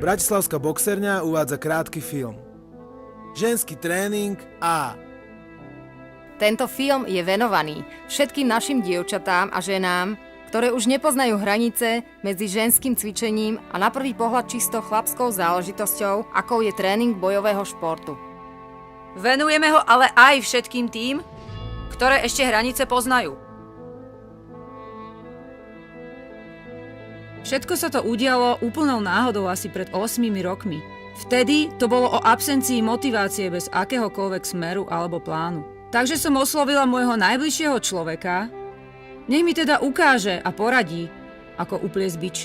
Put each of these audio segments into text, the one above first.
Bratislavská boxerňa uvádza krátky film. Ženský tréning A. Tento film je venovaný všetkým našim dievčatám a ženám, ktoré už nepoznajú hranice medzi ženským cvičením a na prvý pohľad čisto chlapskou záležitosťou, akou je tréning bojového športu. Venujeme ho ale aj všetkým tým, ktoré ešte hranice poznajú. Všetko sa to udialo úplnou náhodou asi pred 8 rokmi. Vtedy to bolo o absencii motivácie bez akéhokoľvek smeru alebo plánu. Takže som oslovila môjho najbližšieho človeka, nech mi teda ukáže a poradí, ako upliesť bič.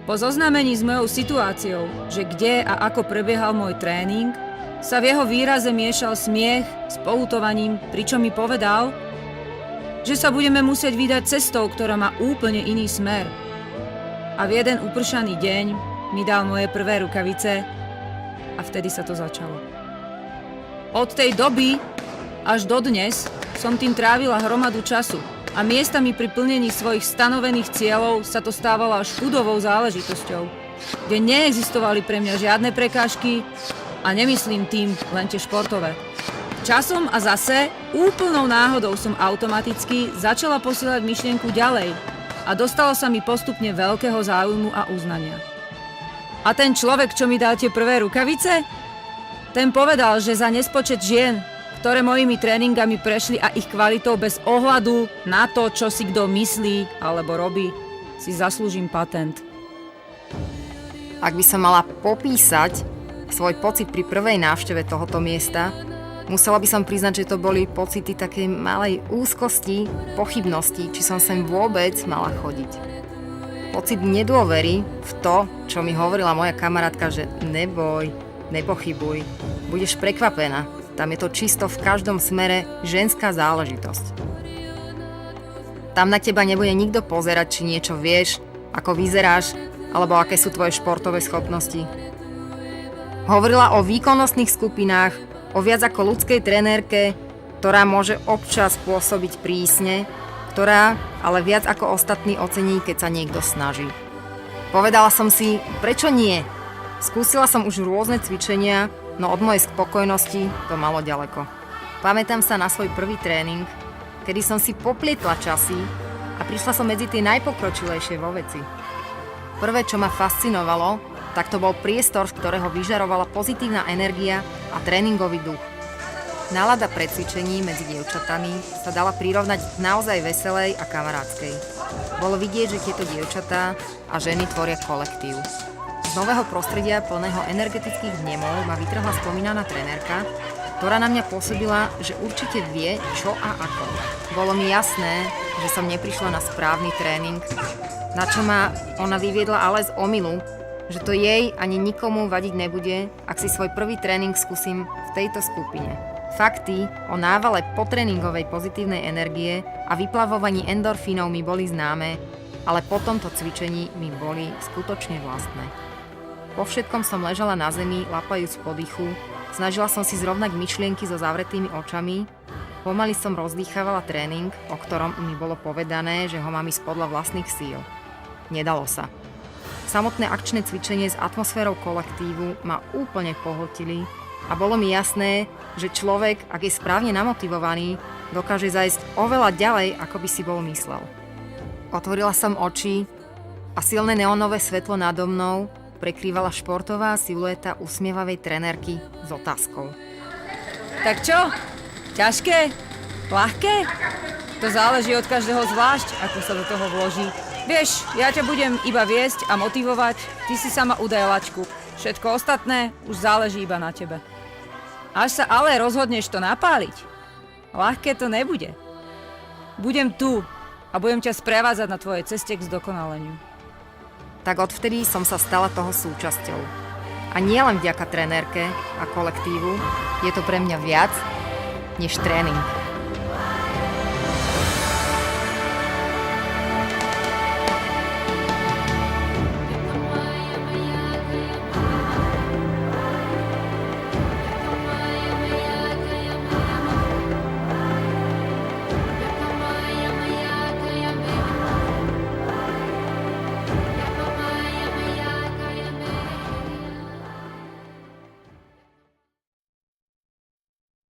Po zoznámení s mojou situáciou, že kde a ako prebiehal môj tréning, sa v jeho výraze miešal smiech s poľutovaním, pričom mi povedal, že sa budeme musieť vydať cestou, ktorá má úplne iný smer. A v jeden upršaný deň mi dal moje prvé rukavice a vtedy sa to začalo. Od tej doby až dodnes som tým trávila hromadu času a miestami pri plnení svojich stanovených cieľov sa to stávalo až chudovou záležitosťou, kde neexistovali pre mňa žiadne prekážky a nemyslím tým len tie športové. Časom a zase úplnou náhodou som automaticky začala posielať myšlienku ďalej a dostalo sa mi postupne veľkého záujmu a uznania. A ten človek, čo mi dal tie prvé rukavice, ten povedal, že za nespočet žien, ktoré mojimi tréningami prešli a ich kvalitou bez ohľadu na to, čo si kto myslí alebo robí, si zaslúžim patent. Ak by som mala popísať svoj pocit pri prvej návšteve tohoto miesta, musela by som priznať, že to boli pocity takej malej úzkosti, pochybnosti, či som sem vôbec mala chodiť. Pocit nedôvery v to, čo mi hovorila moja kamarátka, že neboj, nepochybuj, budeš prekvapená. Tam je to čisto v každom smere ženská záležitosť. Tam na teba nebude nikto pozerať, či niečo vieš, ako vyzeráš, alebo aké sú tvoje športové schopnosti. Hovorila o výkonnostných skupinách, o viac ako ľudskej trenérke, ktorá môže občas pôsobiť prísne, ktorá ale viac ako ostatní ocení, keď sa niekto snaží. Povedala som si, prečo nie? Skúsila som už rôzne cvičenia, no od mojej spokojnosti to malo ďaleko. Pamätám sa na svoj prvý tréning, kedy som si poplietla časy a prišla som medzi tie najpokročilejšie vo veci. Prvé, čo ma fascinovalo, tak to bol priestor, z ktorého vyžarovala pozitívna energia a tréningový duch. Nálada pred cvičením medzi dievčatami sa dala prirovnať k naozaj veselej a kamarádskej. Bolo vidieť, že tieto dievčatá a ženy tvoria kolektív. Z nového prostredia plného energetických vnemov ma vytrhla spomínaná trenérka, ktorá na mňa pôsobila, že určite vie, čo a ako. Bolo mi jasné, že som neprišla na správny tréning, na čo ma ona vyviedla ale z omylu, že to jej ani nikomu vadiť nebude, ak si svoj prvý tréning skúsim v tejto skupine. Fakty o návale potréningovej pozitívnej energie a vyplavovaní endorfínov mi boli známe, ale po tomto cvičení mi boli skutočne vlastné. Po všetkom som ležala na zemi, lapajúc po dychu, snažila som si zrovnať myšlienky so zavretými očami, pomaly som rozdýchávala tréning, o ktorom mi bolo povedané, že ho mám ísť podľa vlastných síl. Nedalo sa. Samotné akčné cvičenie s atmosférou kolektívu ma úplne pohltili a bolo mi jasné, že človek, ak je správne namotivovaný, dokáže zajsť oveľa ďalej, ako by si bol myslel. Otvorila som oči a silné neonové svetlo nado mnou prekrývala športová silueta usmievavej trenérky s otázkou. Tak čo? Ťažké? Ľahké? To záleží od každého zvlášť, ako sa do toho vloží. Vieš, ja ťa budem iba viesť a motivovať, ty si sama udaj laťku. Všetko ostatné už záleží iba na tebe. Až sa ale rozhodneš to napáliť, ľahké to nebude. Budem tu a budem ťa sprevádzať na tvojej ceste k zdokonaleniu. Tak odvtedy som sa stala toho súčasťou. A nie len vďaka trenérke a kolektívu, je to pre mňa viac než tréning.